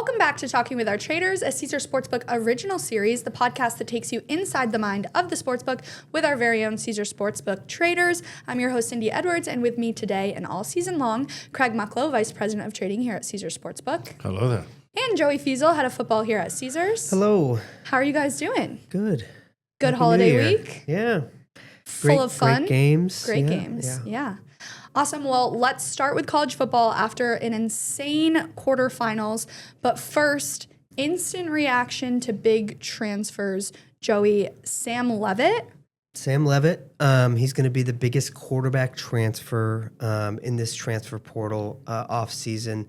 Welcome back to Talking with Our Traders, a Caesar Sportsbook original series, the podcast that takes you inside the mind of the sportsbook with our very own Caesar Sportsbook traders. I'm your host, Cindi Edwards, and with me today and all season long, Craig Mucklow, Vice President of Trading here at Caesar Sportsbook. Hello there. And Joey Fiesel, Head of Football here at Caesars. Hello. How are you guys doing? Good. Good Happy holiday week? Yeah. Full of fun? Great games. Great games, yeah. Awesome. Well, let's start with college football after an insane quarterfinals. But first, instant reaction to big transfers. Joey, Sam Leavitt. Sam Leavitt, he's going to be the biggest quarterback transfer in this transfer portal offseason.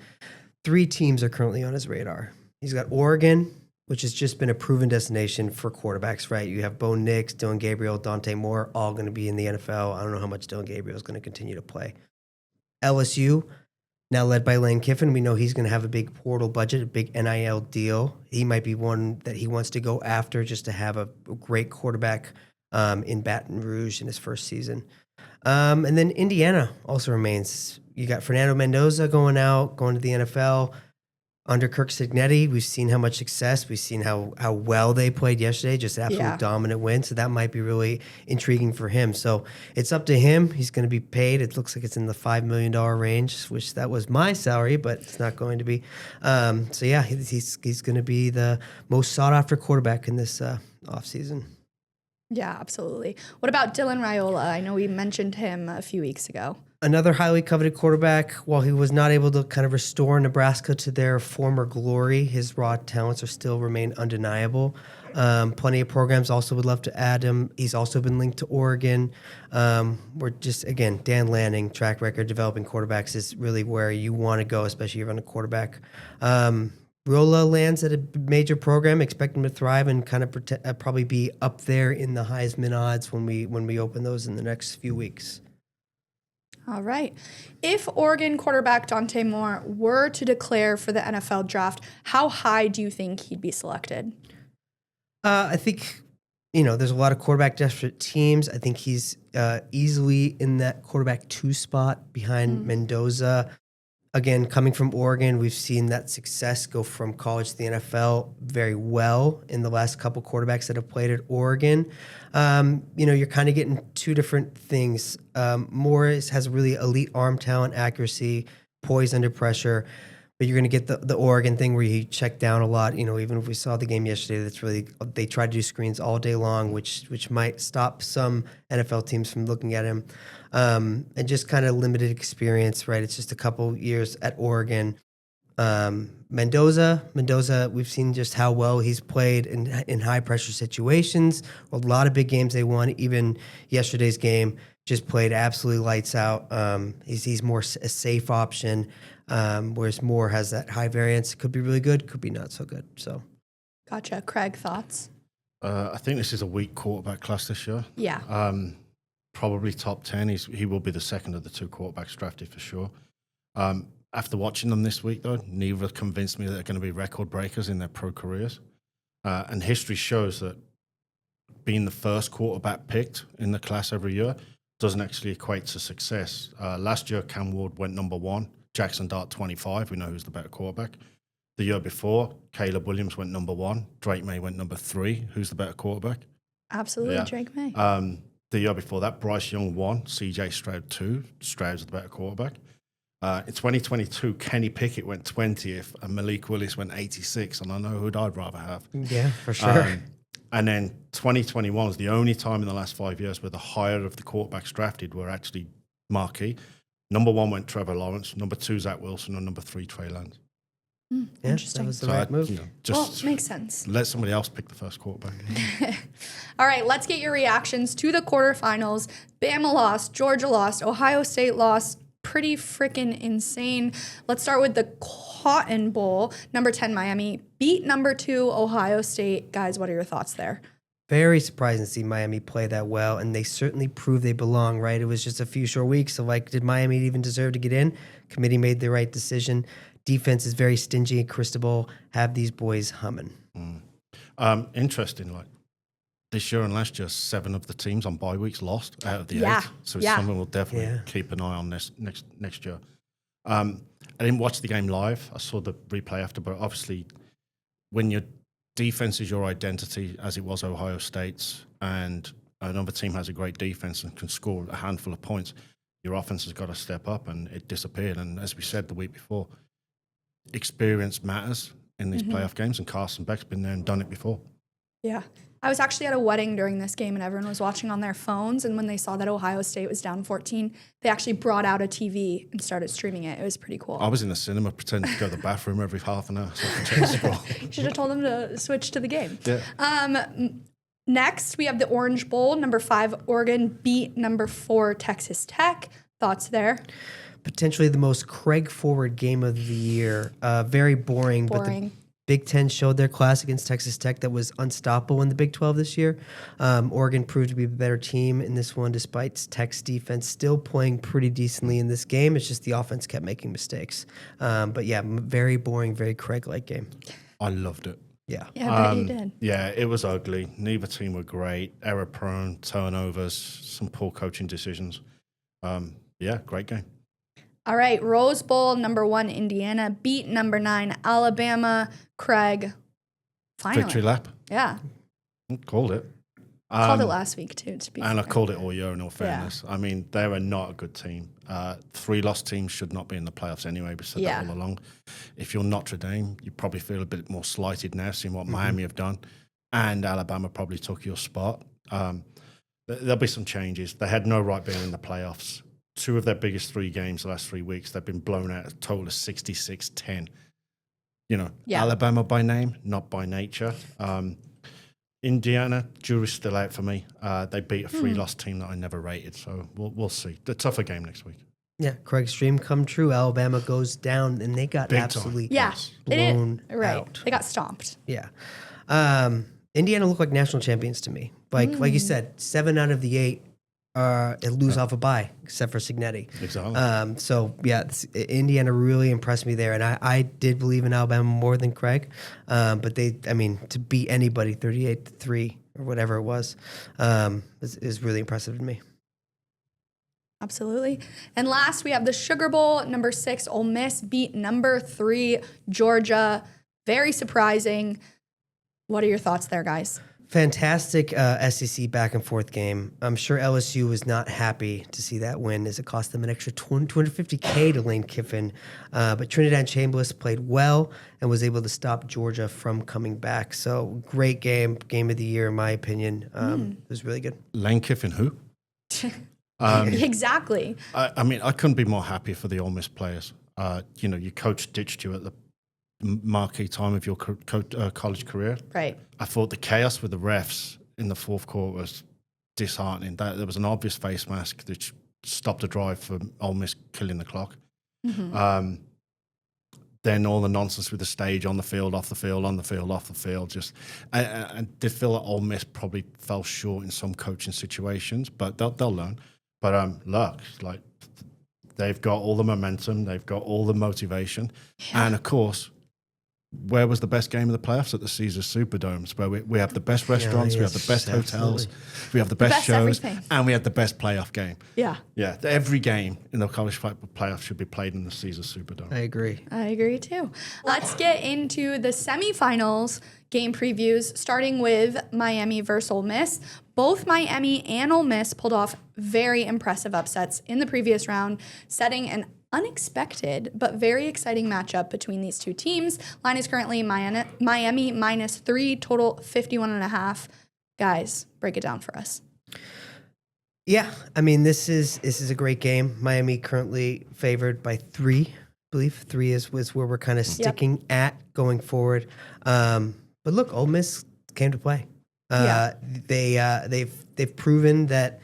3 teams are currently on his radar. He's got Oregon, which has just been a proven destination for quarterbacks, right? You have Bo Nix, Dylan Gabriel, Dante Moore, all going to be in the NFL. I don't know how much Dylan Gabriel is going to continue to play. LSU, now led by Lane Kiffin. We know he's going to have a big portal budget, a big NIL deal. He might be one that he wants to go after just to have a great quarterback in Baton Rouge in his first season. And then Indiana also remains. You got Fernando Mendoza going to the NFL. Under Kirk Cignetti, we've seen how much success. We've seen how well they played yesterday, just absolute dominant win. So that might be really intriguing for him. So it's up to him. He's going to be paid. It looks like it's in the $5 million range, which that was my salary, but it's not going to be. So yeah, he's going to be the most sought after quarterback in this offseason. Yeah, absolutely. What about Dylan Raiola? I know we mentioned him a few weeks ago. Another highly coveted quarterback. While he was not able to kind of restore Nebraska to their former glory, his raw talents still remain undeniable. Plenty of programs also would love to add him. He's also been linked to Oregon. We're just, again, Dan Lanning, track record, developing quarterbacks is really where you want to go, especially if you're on a quarterback. Raiola lands at a major program, expect him to thrive and kind of probably be up there in the Heisman odds when we open those in the next few weeks. All right. If Oregon quarterback Dante Moore were to declare for the NFL draft, how high do you think he'd be selected? I think, there's a lot of quarterback desperate teams. I think he's easily in that quarterback 2 spot behind Mendoza. Again, coming from Oregon, we've seen that success go from college to the NFL very well in the last couple quarterbacks that have played at Oregon. You're kind of getting 2 different things. Morris has really elite arm talent, accuracy, poise under pressure, but you're going to get the Oregon thing where he checked down a lot. Even if we saw the game yesterday, they tried to do screens all day long, which might stop some NFL teams from looking at him. And just kind of limited experience, right? It's just a couple years at Oregon. Mendoza, we've seen just how well he's played in high-pressure situations. A lot of big games they won. Even yesterday's game just played absolutely lights out. He's more a safe option, whereas Moore has that high variance. Could be really good, could be not so good. So, Gotcha. Craig, thoughts? I think this is a weak quarterback class this year. Yeah. Probably top 10. He will be the second of the 2 quarterbacks drafted for sure. After watching them this week, though, neither convinced me that they're going to be record breakers in their pro careers. And history shows that being the first quarterback picked in the class every year doesn't actually equate to success. Last year, Cam Ward went number 1, Jackson Dart 25. We know who's the better quarterback. The year before, Caleb Williams went number 1. Drake May went number 3. Who's the better quarterback? Absolutely, yeah. Drake May. The year before that, Bryce Young 1, C.J. Stroud 2. Stroud's the better quarterback. In 2022, Kenny Pickett went 20th and Malik Willis went 86, and I know who I'd rather have. Yeah, for sure. And then 2021 was the only time in the last 5 years where the higher of the quarterbacks drafted were actually marquee. Number 1 went Trevor Lawrence, number 2 Zach Wilson, and number 3 Trey Lance. Interesting. That was the right move. Just makes sense. Let somebody else pick the first quarterback. All right, let's get your reactions to the quarterfinals. Bama lost, Georgia lost, Ohio State lost. Pretty freaking insane. Let's start with the Cotton Bowl. Number 10 Miami beat number 2 Ohio State. Guys, what are your thoughts there? Very surprising to see Miami play that well, and they certainly proved they belong, right? It was just a few short weeks, so did Miami even deserve to get in? Committee made the right decision. Defense is very stingy and Cristobal have these boys humming. Interesting, this year and last year, 7 of the teams on bye weeks lost out of the 8. So it's something we'll definitely keep an eye on next year. I didn't watch the game live. I saw the replay after, but obviously when your defense is your identity, as it was Ohio State's, and another team has a great defense and can score a handful of points, your offense has got to step up, and it disappeared. And as we said the week before, experience matters in these playoff games, and Carson Beck's been there and done it before. Yeah. I was actually at a wedding during this game and everyone was watching on their phones. And when they saw that Ohio State was down 14, they actually brought out a TV and started streaming it. It was pretty cool. I was in the cinema pretending to go to the bathroom every half an hour so I could check the score. Should have told them to switch to the game. Yeah. Next, we have the Orange Bowl. Number 5, Oregon beat number 4, Texas Tech. Thoughts there? Potentially the most Craig forward game of the year. Very boring. But the Big Ten showed their class against Texas Tech that was unstoppable in the Big 12 this year. Oregon proved to be a better team in this one, despite Tech's defense still playing pretty decently in this game. It's just the offense kept making mistakes. But yeah, very boring, very Craig-like game. I loved it. Yeah. Yeah, I bet you did. Yeah, it was ugly. Neither team were great. Error-prone, turnovers, some poor coaching decisions. Yeah, great game. All right, Rose Bowl, number 1, Indiana beat number 9, Alabama. Craig, finally. Victory lap. Yeah. Called it. Called it last week, too, to be And fair. I called it all year, in all fairness. I mean, they are not a good team. 3-loss teams should not be in the playoffs anyway. We said that all along. If you're Notre Dame, you probably feel a bit more slighted now, seeing what Miami have done. And Alabama probably took your spot. There'll be some changes. They had no right being in the playoffs. 2 of their biggest 3 games the last 3 weeks, they've been blown out a total of 66-10. You know, Alabama by name, not by nature. Indiana, jury's still out for me. They beat a 3-loss team that I never rated, so we'll see. The tougher game next week. Yeah, Craig's dream come true. Alabama goes down, and they got Big absolutely Yeah, blown right. out. They got stomped. Yeah. Indiana looked like national champions to me. Like you said, 7 out of the 8 lose off a bye, except for Signetti. Exactly. So, yeah, Indiana really impressed me there. And I did believe in Alabama more than Craig. But to beat anybody 38-3 or whatever it was is really impressive to me. Absolutely. And last, we have the Sugar Bowl. Number 6, Ole Miss beat number 3, Georgia. Very surprising. What are your thoughts there, guys? Fantastic SEC back and forth game. I'm sure LSU was not happy to see that win, as it cost them an extra $250K to Lane Kiffin. But Trinidad Chambliss played well and was able to stop Georgia from coming back. So great game of the year in my opinion. It was really good. Lane Kiffin, who? Exactly. I mean, I couldn't be more happy for the Ole Miss players. Your coach ditched you at the marquee time of your college career. Right. I thought the chaos with the refs in the fourth quarter was disheartening. There was an obvious face mask that stopped a drive for Ole Miss killing the clock. Then all the nonsense with the stage, on the field, off the field, on the field, off the field. Just, I did feel that Ole Miss probably fell short in some coaching situations, but they'll learn. But look, like they've got all the momentum, they've got all the motivation, and of course, where was the best game of the playoffs? At the Caesars Superdomes, where we have the best restaurants, we have the best hotels, we have the best shows, everything. and we have the best playoff game. Yeah. Yeah, every game in the college playoffs should be played in the Caesars Superdome. I agree. I agree too. Let's get into the semifinals game previews, starting with Miami versus Ole Miss. Both Miami and Ole Miss pulled off very impressive upsets in the previous round, setting an unexpected but very exciting matchup between these two teams. Line is currently Miami -3, total 51.5. Guys, break it down for us. Yeah, I mean this is a great game. Miami currently favored by 3. I believe 3 is where we're kind of sticking at going forward. But look, Ole Miss came to play. They've proven that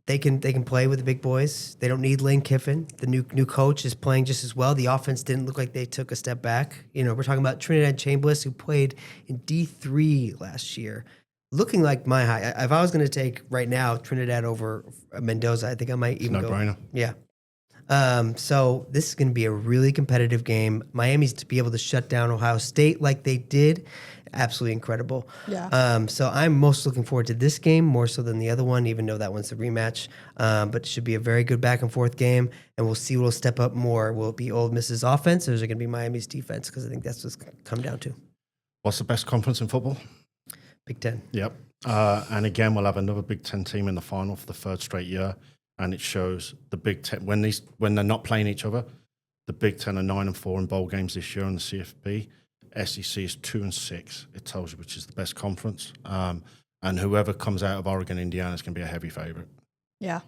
they can play with the big boys. They don't need Lane Kiffin. The new coach is playing just as well. The offense didn't look like they took a step back. We're talking about Trinidad Chambliss, who played in D3 last year, looking like my high. If I was going to take right now Trinidad over Mendoza, I think I might even go. No-brainer. Yeah. So this is going to be a really competitive game. Miami's to be able to shut down Ohio State like they did, absolutely incredible. Yeah. So I'm most looking forward to this game more so than the other one, even though that one's the rematch. But it should be a very good back and forth game, and we'll see what will step up more. Will it be Ole Miss's offense, or is it going to be Miami's defense? Because I think that's what's going to come down to. What's the best conference in football? Big Ten. Yep. And again, we'll have another Big Ten team in the final for the third straight year. And it shows the Big Ten, when they're not playing each other, the Big Ten are 9-4 in bowl games this year in the CFP. SEC is 2-6. It tells you which is the best conference. And whoever comes out of Oregon, Indiana is going to be a heavy favorite. Yeah.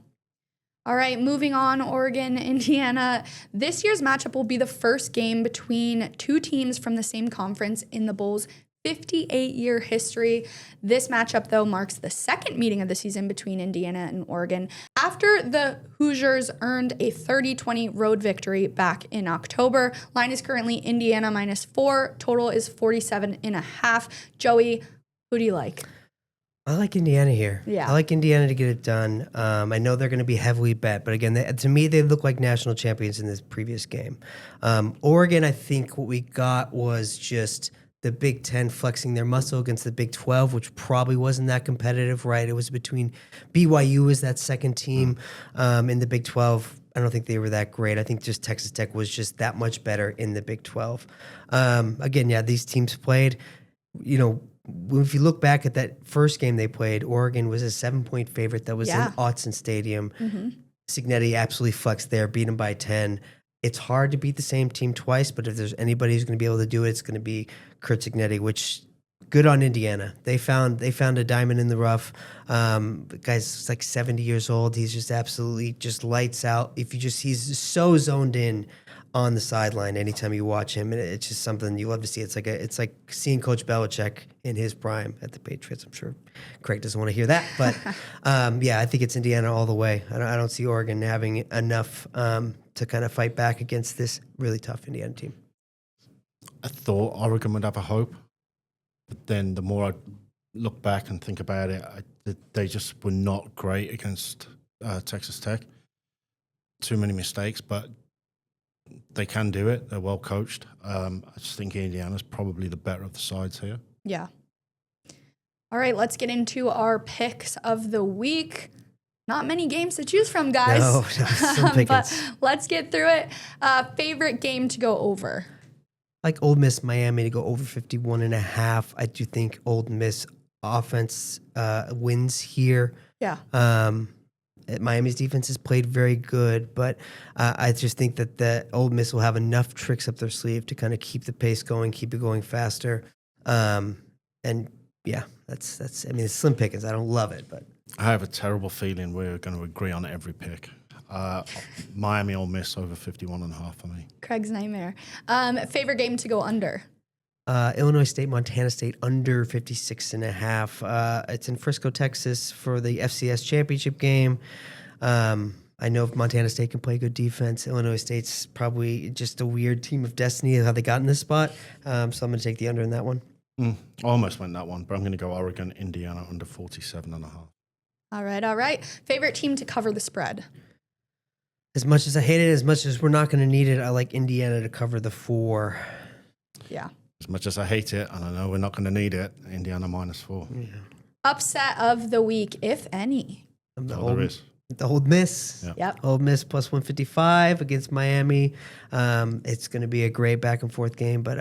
All right, moving on, Oregon, Indiana. This year's matchup will be the first game between two teams from the same conference in the Bowl's 58-year history. This matchup, though, marks the second meeting of the season between Indiana and Oregon after the Hoosiers earned a 30-20 road victory back in October. Line is currently Indiana -4. Total is 47.5. Joey, who do you like? I like Indiana here. Yeah. I like Indiana to get it done. I know they're going to be heavily bet, but again, to me, they look like national champions in this previous game. Oregon, I think what we got was just the Big Ten flexing their muscle against the Big 12, which probably wasn't that competitive, right? It was between BYU as that second team in the Big 12. I don't think they were that great. I think just Texas Tech was just that much better in the Big 12. Again, yeah, these teams played, if you look back at that first game they played, Oregon was a 7-point favorite that was in Autzen Stadium. Cignetti absolutely flexed there, beat them by 10. It's hard to beat the same team twice, but if there's anybody who's going to be able to do it, it's going to be Kurt Cignetti, which good on Indiana. They found a diamond in the rough. The guy's like 70 years old. He's just absolutely just lights out. He's so zoned in on the sideline anytime you watch him, and it's just something you love to see. It's like seeing Coach Belichick in his prime at the Patriots. I'm sure Craig doesn't want to hear that, but I think it's Indiana all the way. I don't see Oregon having enough to kind of fight back against this really tough Indiana team. I thought Oregon would have a hope, but then the more I look back and think about it, they just were not great against Texas Tech. Too many mistakes, but they can do it. They're well coached. I just think Indiana's probably the better of the sides here. Yeah. All right, let's get into our picks of the week. Not many games to choose from, guys. No, some pickings. But let's get through it. Favorite game to go over? Like Ole Miss, Miami to go over 51.5. I do think Ole Miss offense wins here. Yeah. Miami's defense has played very good, but I just think that the Ole Miss will have enough tricks up their sleeve to kind of keep the pace going, keep it going faster. And yeah, that's. I mean, it's slim pickings. I don't love it, but I have a terrible feeling we're going to agree on every pick. Miami Ole Miss over 51.5 for me. Craig's nightmare. Favorite game to go under? Illinois State, Montana State under 56.5. It's in Frisco, Texas for the FCS championship game. I know if Montana State can play good defense, Illinois State's probably just a weird team of destiny how they got in this spot. So I'm going to take the under in that one. I almost went that one, but I'm going to go Oregon, Indiana under 47.5. All right. Favorite team to cover the spread? As much as I hate it, as much as we're not going to need it, I like Indiana to cover the 4. Yeah. As much as I hate it, and I know we're not going to need it, Indiana -4. Yeah. Upset of the week, if any. There is. The Ole Miss. Yeah. Yep. Ole Miss plus 155 against Miami. It's going to be a great back and forth game, but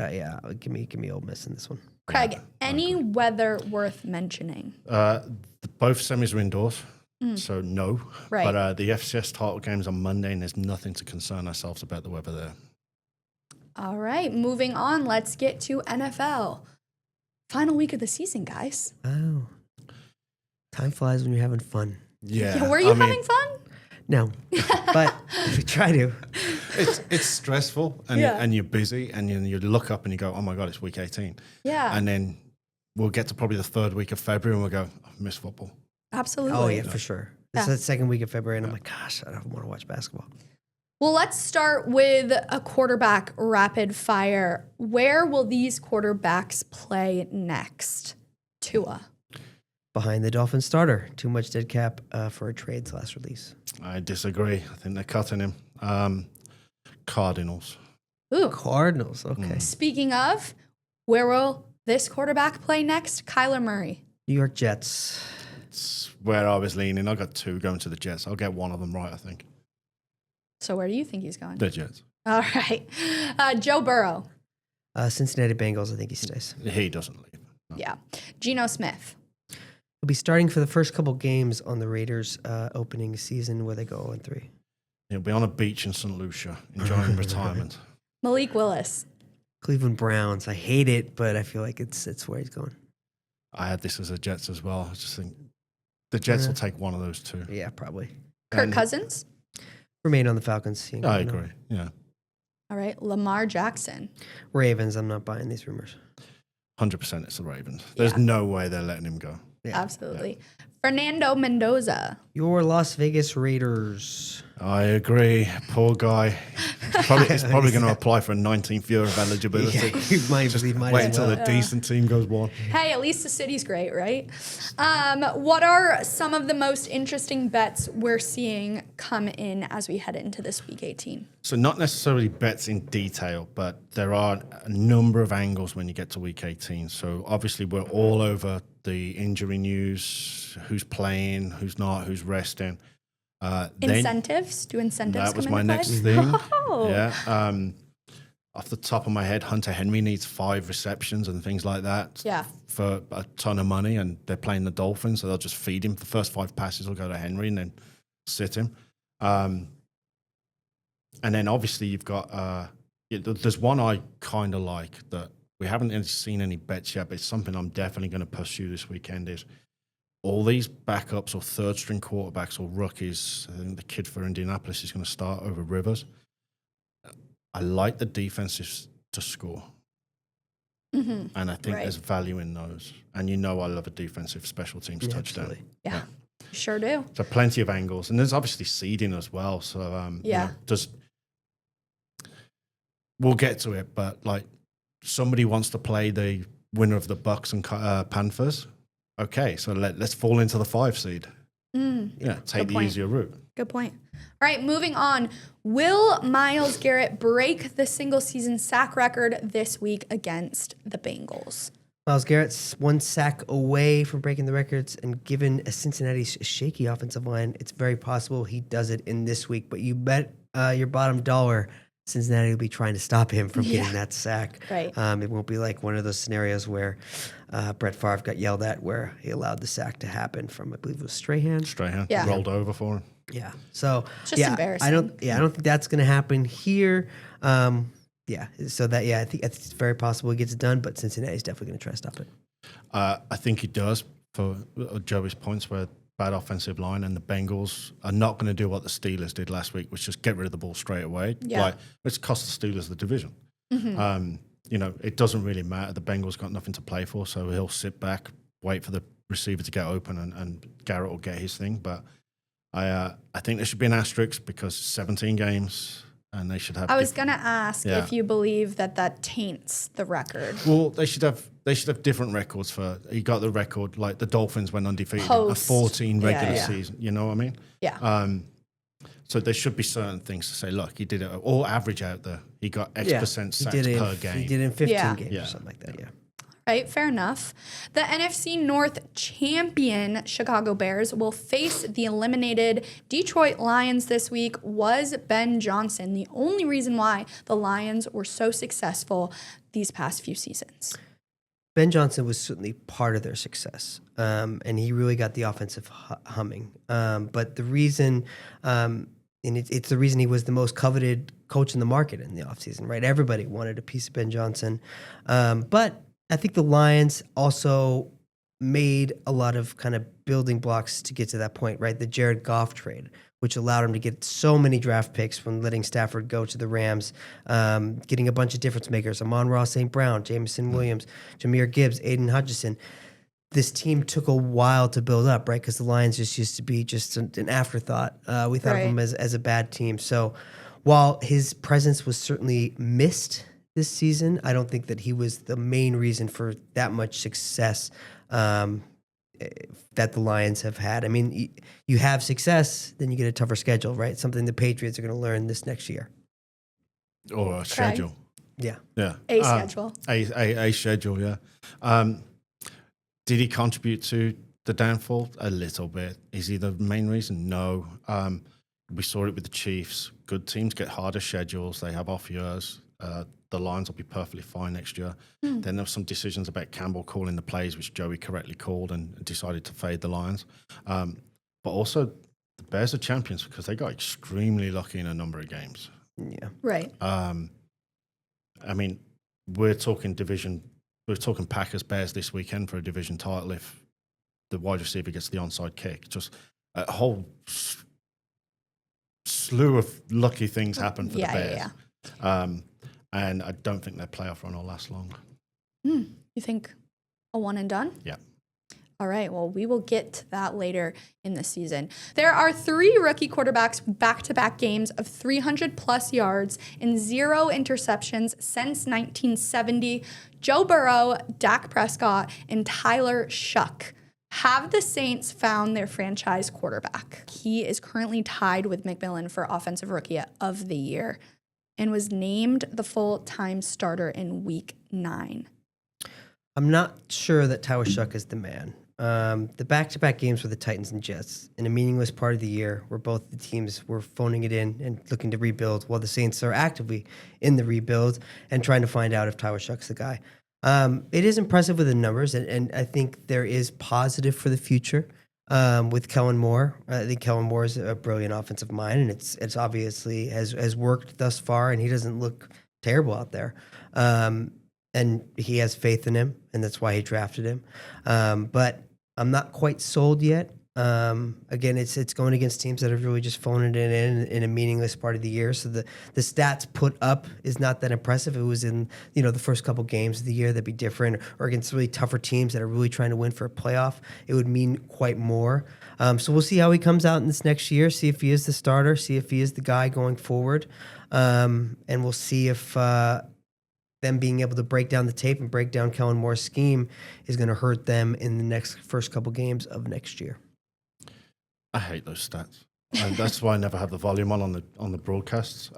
give me Ole Miss in this one. Craig, any weather worth mentioning? Both semis are indoors, so no. Right. But the FCS title game's on Monday, and there's nothing to concern ourselves about the weather there. All right, moving on. Let's get to NFL. Final week of the season, guys. Oh. Time flies when you're having fun. Yeah. Were you having fun? No, but we try to. It's stressful, and you're busy, and you look up and you go, oh my God, it's week 18. Yeah. And then we'll get to probably the third week of February, and we'll go, I've missed football. Absolutely. Oh, yeah, for sure. This is Yeah. the second week of February, and I'm like, gosh, I don't want to watch basketball. Well, let's start with a quarterback rapid fire. Where will these quarterbacks play next? Tua. Behind the Dolphins starter. Too much dead cap for a trades last release. I disagree. I think they're cutting him. Cardinals. Ooh. Cardinals. Okay. Speaking of, where will this quarterback play next? Kyler Murray. New York Jets. It's where I was leaning. I got 2 going to the Jets. I'll get one of them right, I think. So where do you think he's going? The Jets. All right. Joe Burrow. Cincinnati Bengals. I think he stays. He doesn't leave. No. Yeah. Geno Smith. He'll be starting for the first couple games on the Raiders opening season where they go 0-3. He'll be on a beach in St. Lucia enjoying retirement. Malik Willis. Cleveland Browns. I hate it, but I feel like it's where he's going. I had this as a Jets as well. I just think the Jets will take one of those 2. Yeah, probably. Kirk Cousins. Remain on the Falcons. He ain't I going agree. Yeah. All right. Lamar Jackson. Ravens. I'm not buying these rumors. 100% it's the Ravens. There's Yeah. no way they're letting him go. Yeah. Absolutely. Fernando Mendoza. Your Las Vegas Raiders. I agree. Poor guy. He's probably going to apply for a 19th year of eligibility. Yeah, he might Wait as until well. a decent team goes 1. Hey, at least the city's great, right? What are some of the most interesting bets we're seeing come in as we head into this week 18? So not necessarily bets in detail, but there are a number of angles when you get to week 18. So obviously we're all over the injury news, who's playing, who's not, who's resting. Incentives? Do incentives That was come my into next play? thing. Oh. Yeah. Off the top of my head, Hunter Henry needs 5 receptions and things like that Yeah. for a ton of money, and they're playing the Dolphins, so they'll just feed him. The first 5 passes will go to Henry and then sit him. And then obviously you've got there's one I kind of like that we haven't seen any bets yet, but it's something I'm definitely going to pursue this weekend is all these backups or third-string quarterbacks or rookies. I think the kid for Indianapolis is going to start over Rivers. I like the defenses to score. And I think Right. there's value in those. And you know I love a defensive special teams touchdown. Absolutely. Yeah. Sure do. So plenty of angles. And there's obviously seeding as well. So Yeah. we'll get to it, but like somebody wants to play the winner of the Bucks and Panthers. Okay, so let's fall into the 5 seed. Yeah, take the point. easier route. Good point. All right, moving on. Will Myles Garrett break the single season sack record this week against the Bengals? Myles Garrett's 1 sack away from breaking the records, and given a Cincinnati's shaky offensive line, it's very possible he does it in this week. But you bet your bottom dollar Cincinnati will be trying to stop him from getting that sack. Right. It won't be like one of those scenarios where Brett Favre got yelled at where he allowed the sack to happen from, I believe it was Strahan. Yeah. Rolled over for him. Yeah. So Just embarrassing. I don't think that's going to happen here. So that I think it's very possible he gets it done, but Cincinnati's definitely going to try to stop it. I think he does for Joey's points where bad offensive line and the Bengals are not going to do what the Steelers did last week, which just get rid of the ball straight away. Yeah. Which cost the Steelers the division. It doesn't really matter. The Bengals got nothing to play for, so he'll sit back, wait for the receiver to get open, and Garrett will get his thing. But I think there should be an asterisk because 17 games and they should have. I was going to ask Yeah. if you believe that taints the record. Well, they should have different records for. You got the record like the Dolphins went undefeated in a Post. 14 regular Yeah. season. You know what I mean? Yeah. So there should be certain things to say. Look, he did it all average out there. He got X percent sacks per game. He did it in 15 Yeah. games Yeah. or something like that. Yeah. Right, fair enough. The NFC North champion Chicago Bears will face the eliminated Detroit Lions this week. Was Ben Johnson the only reason why the Lions were so successful these past few seasons? Ben Johnson was certainly part of their success, and he really got the offensive humming. But the reason, and it's the reason he was the most coveted coach in the market in the offseason, right? Everybody wanted a piece of Ben Johnson. But I think the Lions also made a lot of kind of building blocks to get to that point, right? The Jared Goff trade, which allowed him to get so many draft picks when letting Stafford go to the Rams, getting a bunch of difference makers, Amon-Ra St. Brown, Jameson Williams, Jahmyr Gibbs, Aiden Hutchinson. This team took a while to build up, right? Because the Lions just used to be just an afterthought. We thought of them as a bad team. So while his presence was certainly missed this season, I don't think that he was the main reason for that much success that the Lions have had. I mean, you have success, then you get a tougher schedule, right? Something the Patriots are going to learn this next year. Or a schedule. Yeah. Yeah. A schedule. A schedule, yeah. Did he contribute to the downfall? A little bit. Is he the main reason? No. We saw it with the Chiefs. Good teams get harder schedules. They have off years. The Lions will be perfectly fine next year. Then there were some decisions about Campbell calling the plays, which Joey correctly called and decided to fade the Lions. But also, the Bears are champions because they got extremely lucky in a number of games. Yeah. Right. I mean, we're talking Packers Bears this weekend for a division title if the wide receiver gets the onside kick. Just a whole slew of lucky things happen for the Bears. And I don't think their playoff run will last long. You think a one and done? Yeah. All right, well, we will get to that later in the season. There are 3 rookie quarterbacks back-to-back games of 300-plus yards and 0 interceptions since 1970. Joe Burrow, Dak Prescott, and Tyler Shuck. Have the Saints found their franchise quarterback? He is currently tied with McMillan for Offensive Rookie of the Year and was named the full-time starter in Week 9. I'm not sure that Tyler Shuck is the man. The back-to-back games were the Titans and Jets in a meaningless part of the year where both the teams were phoning it in and looking to rebuild while the Saints are actively in the rebuild and trying to find out if Tyler Shuck's the guy. It is impressive with the numbers, and I think there is positive for the future with Kellen Moore. I think Kellen Moore is a brilliant offensive mind, and it's obviously has worked thus far, and he doesn't look terrible out there. And he has faith in him, and that's why he drafted him. But I'm not quite sold yet. Again, it's going against teams that are really just phoning it in a meaningless part of the year. So the stats put up is not that impressive. If it was in the first couple games of the year, that'd be different. Or against really tougher teams that are really trying to win for a playoff, it would mean quite more. So we'll see how he comes out in this next year. See if he is the starter. See if he is the guy going forward. And we'll see if them being able to break down the tape and break down Kellen Moore's scheme is going to hurt them in the first couple games of next year. I hate those stats. And that's why I never have the volume on the broadcasts.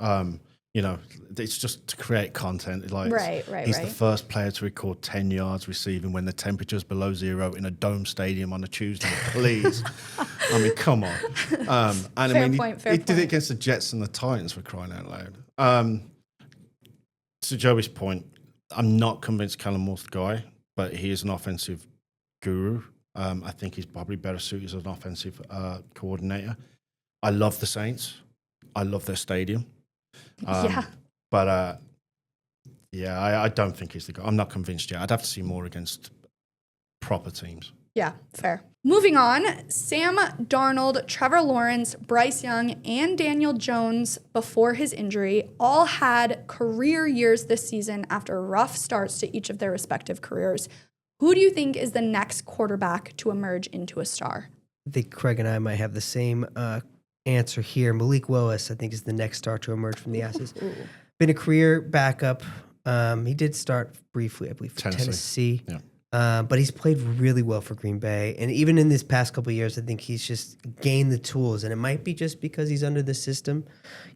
It's just to create content. Like he's the first player to record 10 yards receiving when the temperature's below 0 in a dome stadium on a Tuesday. Please. I mean, come on. He did it against the Jets and the Titans, for crying out loud. To Joey's point, I'm not convinced Kellen Moore's the guy, but he is an offensive guru. I think he's probably better suited as an offensive coordinator. I love the Saints. I love their stadium. I don't think he's the guy. I'm not convinced yet. I'd have to see more against proper teams. Yeah, fair. Moving on, Sam Darnold, Trevor Lawrence, Bryce Young, and Daniel Jones, before his injury, all had career years this season after rough starts to each of their respective careers. Who do you think is the next quarterback to emerge into a star? I think Craig and I might have the same answer here. Malik Willis, I think, is the next star to emerge from the Ashes. Been a career backup. He did start briefly, I believe, for Tennessee. Yeah. But he's played really well for Green Bay. And even in this past couple of years, I think he's just gained the tools. And it might be just because he's under the system.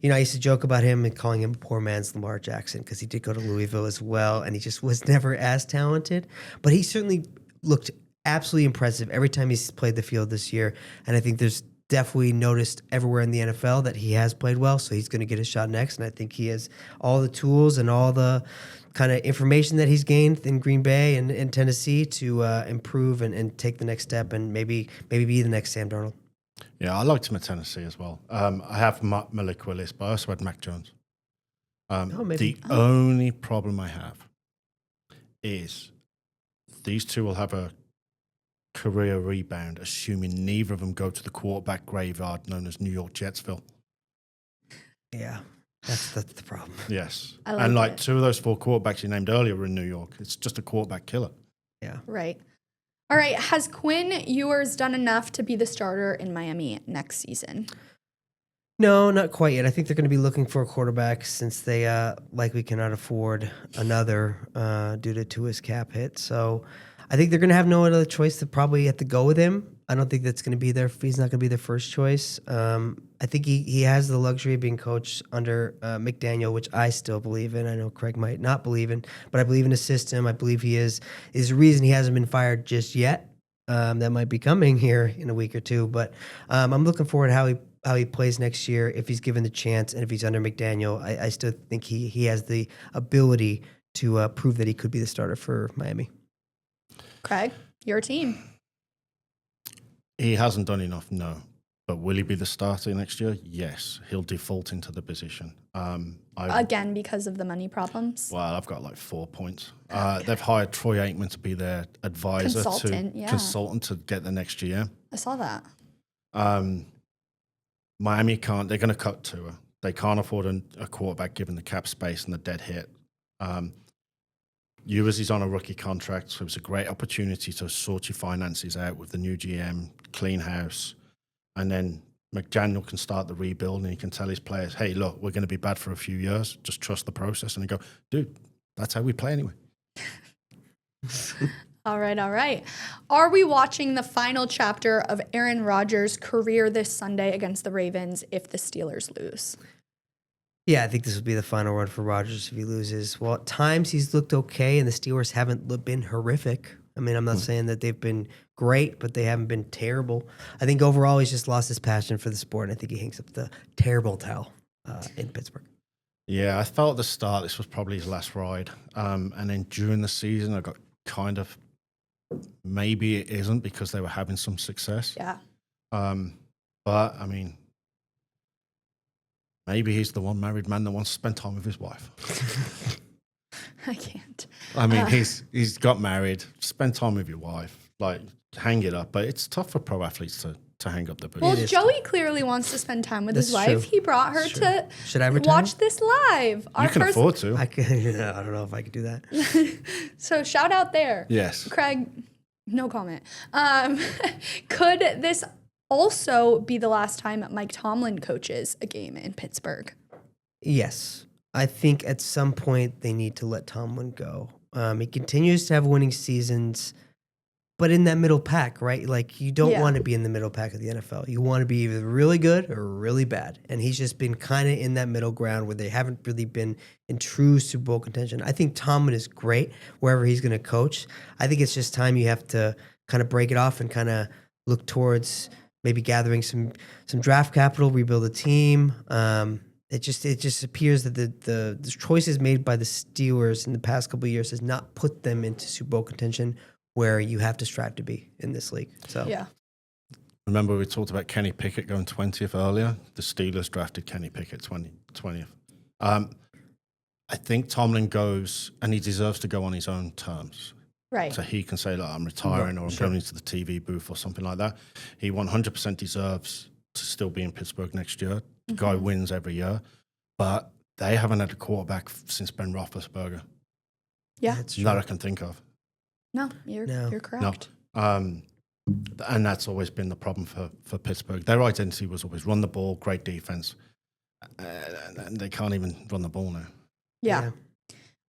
I used to joke about him and calling him a poor man's Lamar Jackson because he did go to Louisville as well. And he just was never as talented. But he certainly looked absolutely impressive every time he's played the field this year. And I think there's definitely noticed everywhere in the NFL that he has played well. So he's going to get a shot next. And I think he has all the tools and all the kind of information that he's gained in Green Bay and in Tennessee to improve and take the next step and maybe be the next Sam Darnold. Yeah, I liked him at Tennessee as well. I have Malik Willis, but I also had Mac Jones. The only problem I have is these two will have a career rebound, assuming neither of them go to the quarterback graveyard known as New York Jetsville. Yeah. That's the problem. Yes. Like 2 of those 4 quarterbacks you named earlier were in New York. It's just a quarterback killer. Yeah. Right. All right. Has Quinn Ewers done enough to be the starter in Miami next season? No, not quite yet. I think they're going to be looking for a quarterback since they likely cannot afford another due to Tua's cap hit. So I think they're going to have no other choice to probably have to go with him. I don't think that's going to be he's not going to be their first choice. I think he has the luxury of being coached under McDaniel, which I still believe in. I know Craig might not believe in, but I believe in his system. I believe he is the reason he hasn't been fired just yet. That might be coming here in a week or two, but I'm looking forward to how he plays next year if he's given the chance and if he's under McDaniel. I still think he has the ability to prove that he could be the starter for Miami. Craig, your team. He hasn't done enough, no. But will he be the starter next year? Yes. He'll default into the position. Again, because of the money problems? Well, I've got like 4 points. They've hired Troy Aikman to be their advisor, consultant to get the next GM. I saw that. Miami can't. They're going to cut Tua. They can't afford a quarterback given the cap space and the dead hit. Ewers is on a rookie contract, so it's a great opportunity to sort your finances out with the new GM, clean house, and then McDaniel can start the rebuild and he can tell his players, hey, look, we're going to be bad for a few years. Just trust the process. And they go, dude, that's how we play anyway. All right. Are we watching the final chapter of Aaron Rodgers' career this Sunday against the Ravens if the Steelers lose? Yeah, I think this will be the final run for Rodgers if he loses. Well, at times he's looked okay, and the Steelers haven't been horrific. I mean, I'm not saying that they've been great, but they haven't been terrible. I think overall he's just lost his passion for the sport, and I think he hangs up the terrible towel in Pittsburgh. Yeah, I felt at the start this was probably his last ride. And then during the season, I got kind of, maybe it isn't because they were having some success. Yeah. But, I mean, maybe he's the one married man that wants to spend time with his wife. I can't. I mean, he's got married. Spend time with your wife. Like, hang it up. But it's tough for pro athletes to hang up the boots. Well, Joey clearly wants to spend time with his wife. True. He brought her to Should I retire? watch this live. You can afford to. I don't know if I could do that. So shout out there. Yes. Craig, no comment. Could this also be the last time Mike Tomlin coaches a game in Pittsburgh? Yes. I think at some point they need to let Tomlin go. He continues to have winning seasons, but in that middle pack, right? Like, you don't want to be in the middle pack of the NFL. You want to be either really good or really bad. And he's just been kind of in that middle ground where they haven't really been in true Super Bowl contention. I think Tomlin is great wherever he's going to coach. I think it's just time you have to kind of break it off and kind of look towards maybe gathering some draft capital, rebuild a team. It just appears that the choices made by the Steelers in the past couple of years has not put them into Super Bowl contention where you have to strive to be in this league. So yeah. Remember we talked about Kenny Pickett going 20th earlier? The Steelers drafted Kenny Pickett 20th. I think Tomlin goes, and he deserves to go on his own terms. Right. So he can say, look, I'm retiring or I'm going into the TV booth or something like that. He 100% deserves to still be in Pittsburgh next year. The guy wins every year. But they haven't had a quarterback since Ben Roethlisberger. Yeah. That I can think of. No, you're correct. No. And that's always been the problem for Pittsburgh. Their identity was always run the ball, great defense. And they can't even run the ball now. Yeah.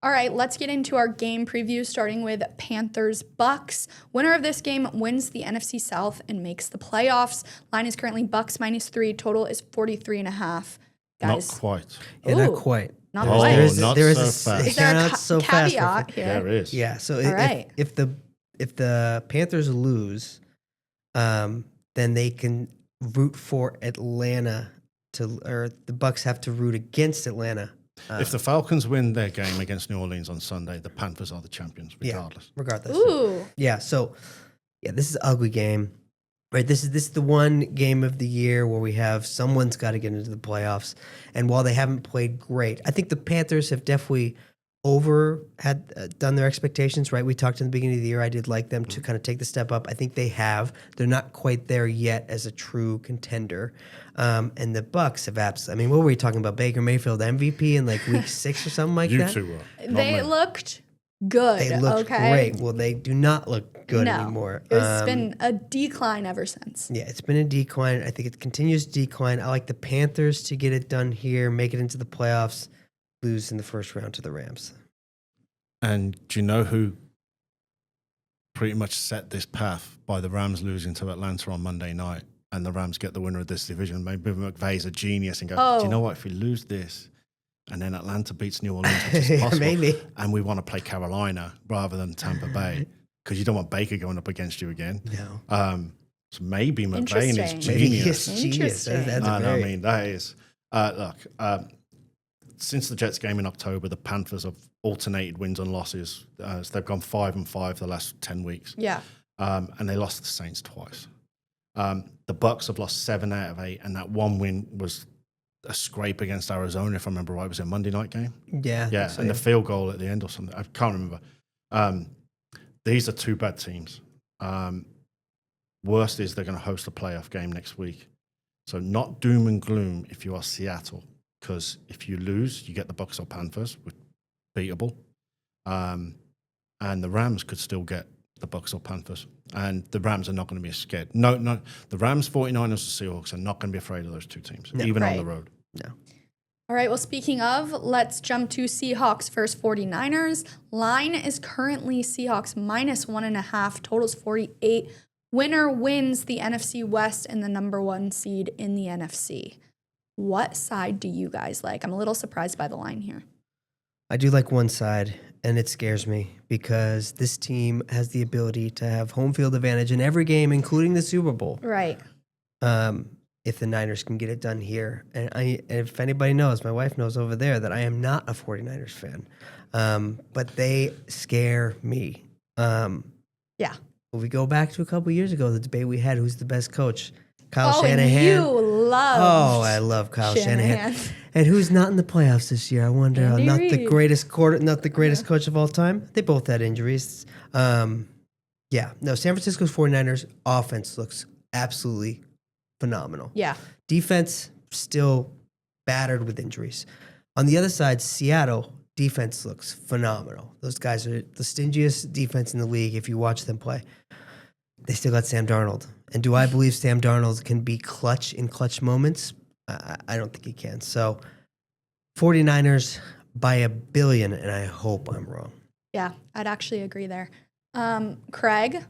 All right, let's get into our game preview, starting with Panthers-Bucks. Winner of this game wins the NFC South and makes the playoffs. Line is currently Bucks -3. Total is 43.5. Guys. Not quite. Yeah, not quite. Not Oh, quite. not there is so fast. Is there a not so fast. caveat here? There is. Yeah. So All right. if the Panthers lose, then they can root for Atlanta or the Bucks have to root against Atlanta. If the Falcons win their game against New Orleans on Sunday, the Panthers are the champions, regardless. Yeah, regardless. Ooh. Yeah. So, this is an ugly game. Right, this is the one game of the year where we have someone's got to get into the playoffs, and while they haven't played great, I think the Panthers have definitely done their expectations. Right, we talked in the beginning of the year. I did like them to kind of take the step up. I think they have. They're not quite there yet as a true contender, and the Bucks have absolutely. I mean, what were we talking about? Baker Mayfield MVP in like week 6 or something like You that. two were. They looked good. They looked great. Well, they do not look good no. anymore. It's been a decline ever since. Yeah, it's been a decline. I think it continues to decline. I like the Panthers to get it done here, make it into the playoffs, lose in the first round to the Rams. And do you know who pretty much set this path by the Rams losing to Atlanta on Monday night, and the Rams get the winner of this division? Maybe McVay's a genius and goes, do you know what? If we lose this, and then Atlanta beats New Orleans, which is possible, maybe. and we want to play Carolina rather than Tampa Bay, because you don't want Baker going up against you again. No. So maybe McVay is Interesting. Maybe genius. he's genius. That's I very... mean, that is look. Since the Jets game in October, the Panthers have alternated wins and losses. So they've gone 5-5 the last 10 weeks. Yeah. And they lost to the Saints twice. The Bucks have lost 7 out of 8, and that one win was a scrape against Arizona, if I remember right. Was it a Monday night game? Yeah. Yeah, So, and the field goal at the end or something. I can't remember. These are 2 bad teams. Worst is they're going to host a playoff game next week. So not doom and gloom if you are Seattle, because if you lose, you get the Bucks or Panthers, which beatable. And the Rams could still get the Bucks or Panthers. And the Rams are not going to be scared. No, the Rams, 49ers, and Seahawks are not going to be afraid of those 2 teams, even on the road. No. All right, well, speaking of, let's jump to Seahawks versus 49ers. Line is currently Seahawks -1.5, totals 48. Winner wins the NFC West and the number 1 seed in the NFC. What side do you guys like? I'm a little surprised by the line here. I do like one side, and it scares me because this team has the ability to have home field advantage in every game, including the Super Bowl. Right. If the Niners can get it done here. And if anybody knows, my wife knows over there that I am not a 49ers fan. But they scare me. Yeah. If we go back to a couple years ago, the debate we had, who's the best coach? Kyle Shanahan. And you love I love Kyle Shanahan. And who's not in the playoffs this year? I wonder. Andy Not Reid. the greatest coach of all time. They both had injuries. San Francisco's 49ers offense looks absolutely phenomenal. Yeah. Defense still battered with injuries. On the other side, Seattle defense looks phenomenal. Those guys are the stingiest defense in the league if you watch them play. They still got Sam Darnold. And do I believe Sam Darnold can be clutch in clutch moments? I don't think he can. So 49ers by 1 billion, and I hope I'm wrong. Yeah, I'd actually agree there. Craig?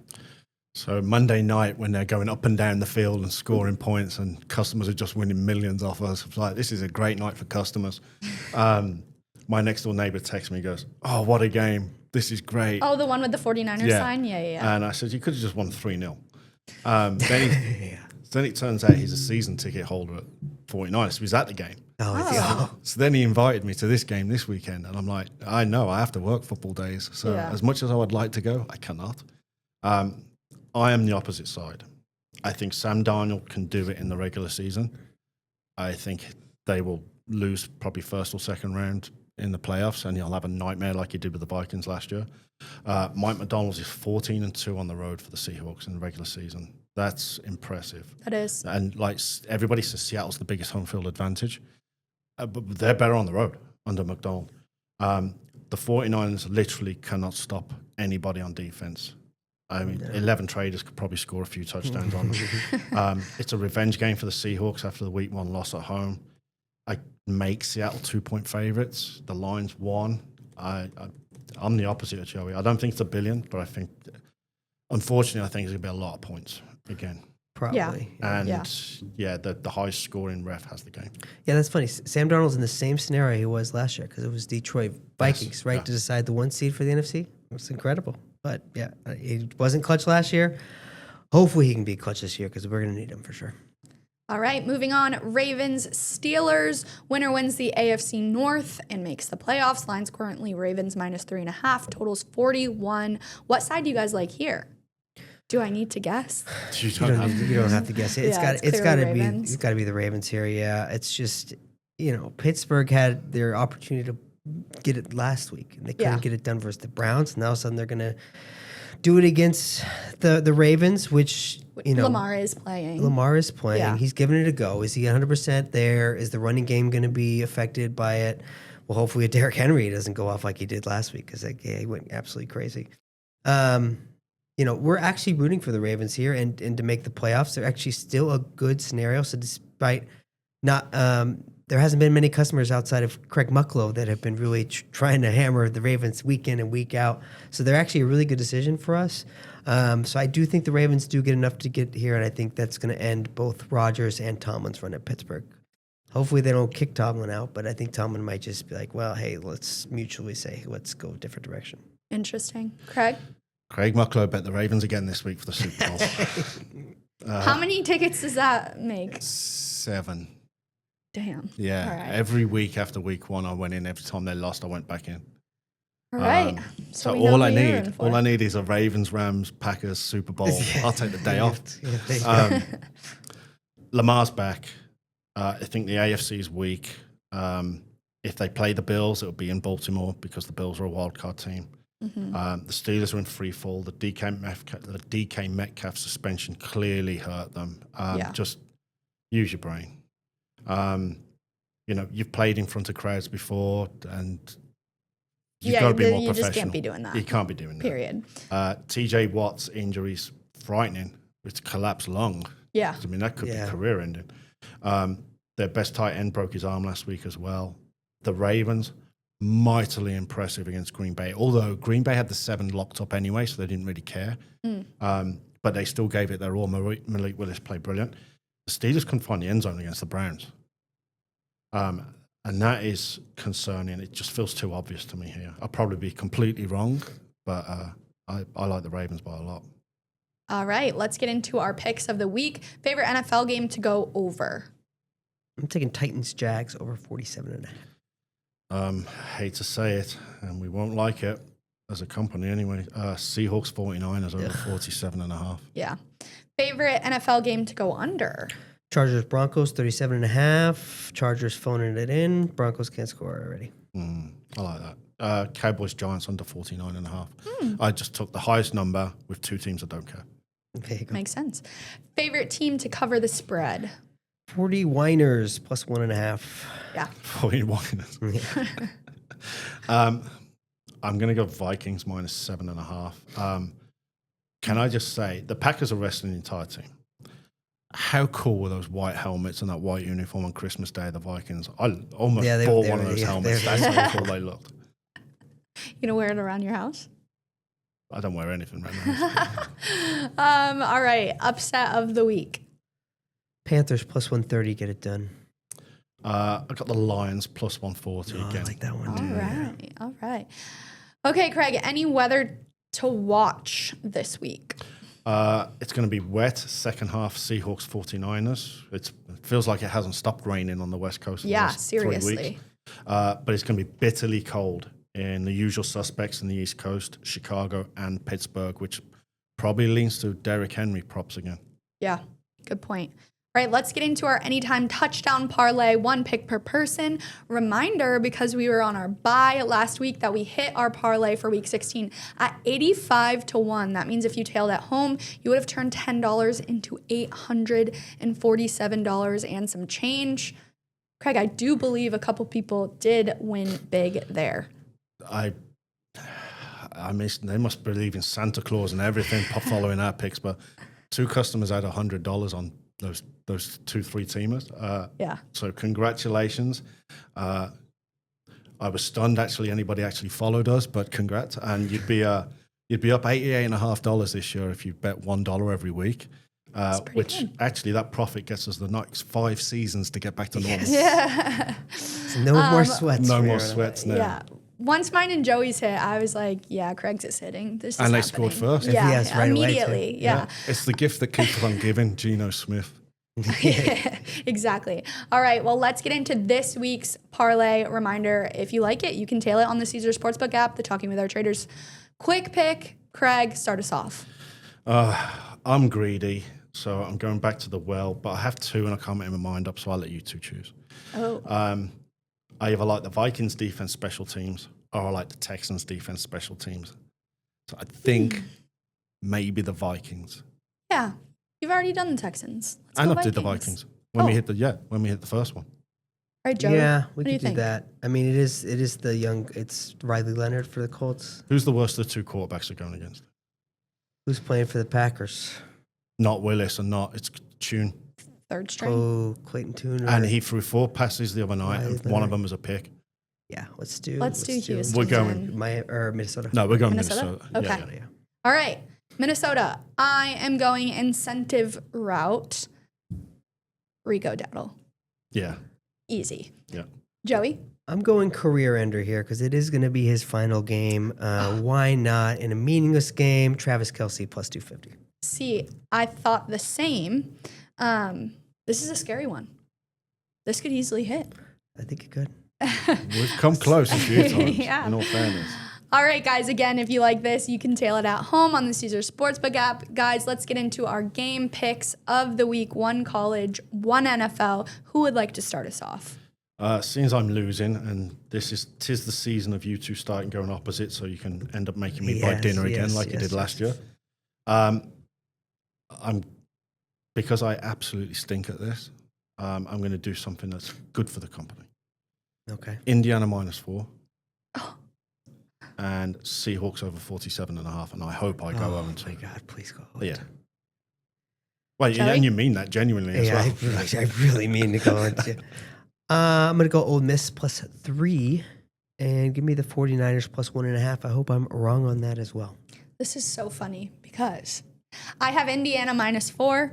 So Monday night when they're going up and down the field and scoring points and customers are just winning millions off us, it's like, this is a great night for customers. My next door neighbor texts me and goes, oh, what a game. This is great. Oh, the one with the 49ers sign? Yeah. And I said, you could have just won 3-0. Then it turns out he's a season ticket holder at 49ers, so he's at the game. So then he invited me to this game this weekend, and I'm like, I know, I have to work football days. So as much as I would like to go, I cannot. I am the opposite side. I think Sam Darnold can do it in the regular season. I think they will lose probably first or second round in the playoffs, and he'll have a nightmare like he did with the Vikings last year. Mike McDonald is 14-2 on the road for the Seahawks in the regular season. That's impressive. That is. And like everybody says, Seattle's the biggest home field advantage, but they're better on the road under McDonald. The 49ers literally cannot stop anybody on defense. I mean, 11 traders could probably score a few touchdowns on them. It's a revenge game for the Seahawks after the week 1 loss at home. I make Seattle 2-point favorites. The line's 1. I'm the opposite of Joey. I don't think it's 1 billion, but I think, unfortunately, I think it's going to be a lot of points again. Probably. And the highest scoring ref has the game. Yeah, that's funny. Sam Darnold's in the same scenario he was last year because it was Detroit Vikings, right, to decide the 1 seed for the NFC. It's incredible. But yeah, he wasn't clutch last year. Hopefully he can be clutch this year because we're going to need him for sure. All right, moving on. Ravens, Steelers. Winner wins the AFC North and makes the playoffs. Line's currently Ravens -3.5. Totals 41. What side do you guys like here? Do I need to guess? You don't have to guess it. It's got to be the Ravens here. Yeah, it's just, Pittsburgh had their opportunity to get it last week and they couldn't get it done versus the Browns. And all of a sudden they're going to do it against the Ravens, which Lamar is playing. Yeah. He's giving it a go. Is he 100% there? Is the running game going to be affected by it? Well, hopefully Derrick Henry doesn't go off like he did last week because he went absolutely crazy. we're actually rooting for the Ravens here and to make the playoffs. They're actually still a good scenario. So despite not, there hasn't been many customers outside of Craig Mucklow that have been really trying to hammer the Ravens week in and week out. So they're actually a really good decision for us. So I do think the Ravens do get enough to get here, and I think that's going to end both Rodgers and Tomlin's run at Pittsburgh. Hopefully they don't kick Tomlin out, but I think Tomlin might just be like, well, hey, let's mutually say, let's go a different direction. Interesting. Craig? Craig Mucklow bet the Ravens again this week for the Super Bowl. How many tickets does that make? 7. Damn. Yeah. All right. Every week after week 1, I went in. Every time they lost, I went back in. All right. So we know all who I you're need, rooting for. all I need is a Ravens, Rams, Packers Super Bowl. I'll take the day off. Lamar's back. I think the AFC is weak. If they play the Bills, it'll be in Baltimore because the Bills are a wild card team. The Steelers are in free fall. The DK Metcalf suspension clearly hurt them. Just use your brain. You've played in front of crowds before, and you've got to be more you professional. just can't be doing that. You can't be doing that. Period. TJ Watt's injury's frightening. It's collapsed lung. Yeah. I mean, that could be career ending. Their best tight end broke his arm last week as well. The Ravens, mightily impressive against Green Bay, although Green Bay had the 7 locked up anyway, so they didn't really care. But they still gave it their all. Malik Willis played brilliant. The Steelers couldn't find the end zone against the Browns. And that is concerning. It just feels too obvious to me here. I'll probably be completely wrong, but I like the Ravens by a lot. All right, let's get into our picks of the week. Favorite NFL game to go over? I'm taking Titans-Jags over 47.5. Hate to say it, and we won't like it as a company anyway. Seahawks 49ers over 47.5. Yeah. Favorite NFL game to go under? Chargers-Broncos 37.5. Chargers phoning it in. Broncos can't score already. I like that. Cowboys-Giants under 49.5. I just took the highest number with 2 teams that don't care. There you go. Makes sense. Favorite team to cover the spread? 49ers plus 1.5. Yeah. 49ers. I'm going to go Vikings minus 7.5. Can I just say, the Packers are resting the entire team. How cool were those white helmets and that white uniform on Christmas Day, the Vikings? I almost bought one of those helmets. That's how cool they looked. You gonna wear it around your house? I don't wear anything right now. All right. Upset of the week. Panthers plus 130, get it done. I got the Lions plus 140 again. I like that one. All right. Okay, Craig, any weather to watch this week? It's going to be wet. Second half, Seahawks 49ers. It feels like it hasn't stopped raining on the West Coast. For the last 3 seriously. weeks. But it's going to be bitterly cold in the usual suspects in the East Coast, Chicago and Pittsburgh, which probably leans to Derrick Henry props again. Yeah, good point. All right, let's get into our anytime touchdown parlay, 1 pick per person. Reminder, because we were on our bye last week, that we hit our parlay for week 16 at 85-1. That means if you tailed at home, you would have turned $10 into $847 and some change. Craig, I do believe a couple people did win big there. I mean, they must believe in Santa Claus and everything following our picks, but 2 customers had $100 on those 2-3 teamers. Yeah. So congratulations. I was stunned actually anybody actually followed us, but congrats. And you'd be up $88.50 this year if you bet $1 every week. Which good. Actually that profit gets us the next 5 seasons to get back to normal. Yeah. So no more sweats. No for more you. sweats now. Yeah. Once mine and Joey's hit, I was like, yeah, Craig's is hitting. This is And they happening. scored first. Yeah, Yes, right away, immediately. Yeah. It's the gift that keeps on giving, Geno Smith. Exactly. All right. Well, let's get into this week's parlay. Reminder, if you like it, you can tail it on the Caesar Sportsbook app, the Talking With Our Traders quick pick. Craig, start us off. I'm greedy, so I'm going back to the well, but I have 2 and I can't make my mind up, so I'll let you 2 choose. Oh. I either like the Vikings defense special teams or I like the Texans defense special teams. So I think maybe the Vikings. Yeah. You've already done the Texans. Let's And go I did the Vikings. When we hit the first one. All right, Joey. Yeah, we what do you could do think? that. I mean, it's the young, it's Riley Leonard for the Colts. Who's the worst of the 2 quarterbacks they're going against? Who's playing for the Packers? Not Willis and it's Tune. Third string. Oh, Clayton Tune. And he threw 4 passes the other night, and one of them was a pick. Yeah, let's do Houston. We're going Minnesota. No, we're going Minnesota? Minnesota. Okay. Yeah. All right, Minnesota. I am going incentive route. Rico Dowdle. Yeah. Easy. Yeah. Joey? I'm going career ender here because it is going to be his final game. Why not? In a meaningless game, Travis Kelce plus 250. See, I thought the same. This is a scary one. This could easily hit. I think it could. We've come close a few times, Yeah. in all fairness. All right, guys, again, if you like this, you can tail it at home on the Caesar Sportsbook app. Guys, let's get into our game picks of the week. 1 college, 1 NFL. Who would like to start us off? Since I'm losing, and tis the season of you two starting going opposite, so you can end up making me buy dinner again like you did last year. Because I absolutely stink at this, I'm going to do something that's good for the company. Okay. Indiana -4. And Seahawks over 47.5, and I hope I go 0-2. Oh my God, please go. Yeah. Well, Joey? and you mean that genuinely as well. I really mean to go into. I'm going to go Ole Miss plus 3 and give me the 49ers plus 1.5. I hope I'm wrong on that as well. This is so funny because I have Indiana -4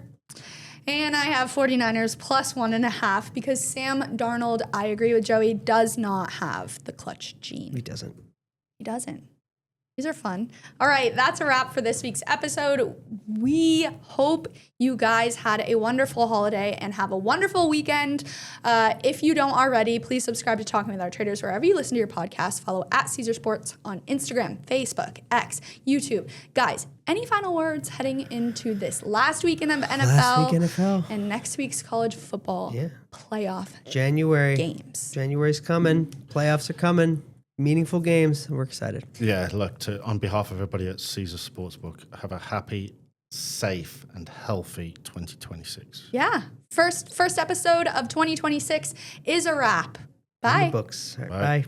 and I have 49ers plus 1.5 because Sam Darnold, I agree with Joey, does not have the clutch gene. He doesn't. He doesn't. These are fun. All right, that's a wrap for this week's episode. We hope you guys had a wonderful holiday and have a wonderful weekend. If you don't already, please subscribe to Talking with Our Traders wherever you listen to your podcast. Follow at Caesar Sports on Instagram, Facebook, X, YouTube. Guys, any final words heading into this last weekend of NFL? Last week NFL. And next week's college football playoff January. games. January's coming. Playoffs are coming. Meaningful games. We're excited. Yeah, look, on behalf of everybody at Caesar Sportsbook, have a happy, safe, and healthy 2026. Yeah. First episode of 2026 is a wrap. Bye. Books. All right, Bye. bye.